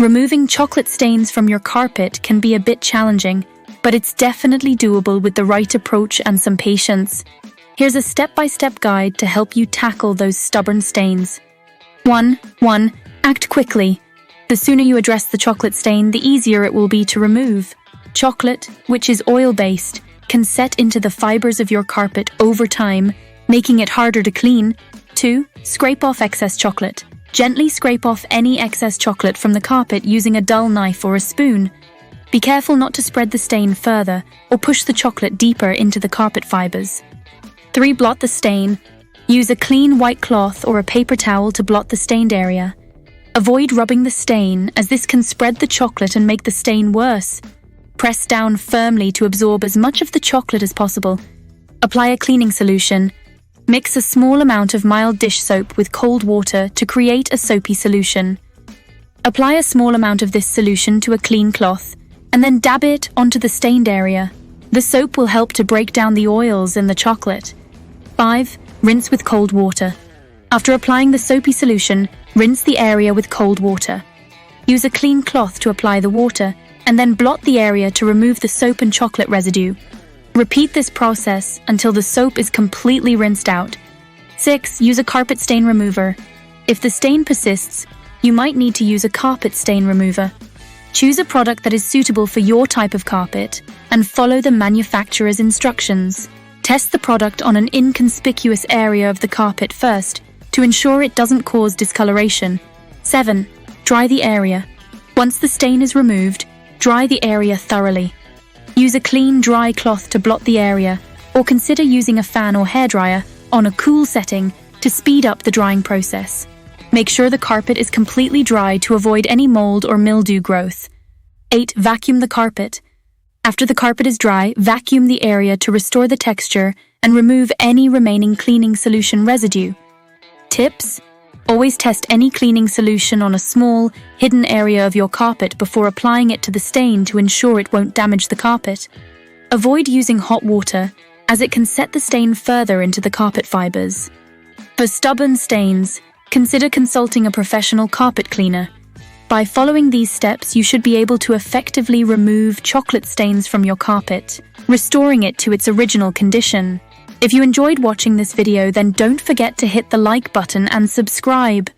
Removing chocolate stains from your carpet can be a bit challenging, but it's definitely doable with the right approach and some patience. Here's a step-by-step guide to help you tackle those stubborn stains. 1. Act quickly. The sooner you address the chocolate stain, the easier it will be to remove. Chocolate, which is oil-based, can set into the fibers of your carpet over time, making it harder to clean. 2. Scrape off excess chocolate. Gently scrape off any excess chocolate from the carpet using a dull knife or a spoon. Be careful not to spread the stain further or push the chocolate deeper into the carpet fibers. 3. Blot the stain. Use a clean white cloth or a paper towel to blot the stained area. Avoid rubbing the stain, as this can spread the chocolate and make the stain worse. Press down firmly to absorb as much of the chocolate as possible. Apply a cleaning solution. Mix a small amount of mild dish soap with cold water to create a soapy solution. Apply a small amount of this solution to a clean cloth, and then dab it onto the stained area. The soap will help to break down the oils in the chocolate. 5. Rinse with cold water. After applying the soapy solution, rinse the area with cold water. Use a clean cloth to apply the water, and then blot the area to remove the soap and chocolate residue. Repeat this process until the soap is completely rinsed out. 6. Use a carpet stain remover. If the stain persists, you might need to use a carpet stain remover. Choose a product that is suitable for your type of carpet and follow the manufacturer's instructions. Test the product on an inconspicuous area of the carpet first to ensure it doesn't cause discoloration. 7. Dry the area. Once the stain is removed, dry the area thoroughly. Use a clean, dry cloth to blot the area, or consider using a fan or hairdryer on a cool setting to speed up the drying process. Make sure the carpet is completely dry to avoid any mold or mildew growth. 8. Vacuum the carpet. After the carpet is dry, vacuum the area to restore the texture and remove any remaining cleaning solution residue. Tips: always test any cleaning solution on a small, hidden area of your carpet before applying it to the stain to ensure it won't damage the carpet. Avoid using hot water, as it can set the stain further into the carpet fibers. For stubborn stains, consider consulting a professional carpet cleaner. By following these steps, you should be able to effectively remove chocolate stains from your carpet, restoring it to its original condition. If you enjoyed watching this video, then don't forget to hit the like button and subscribe.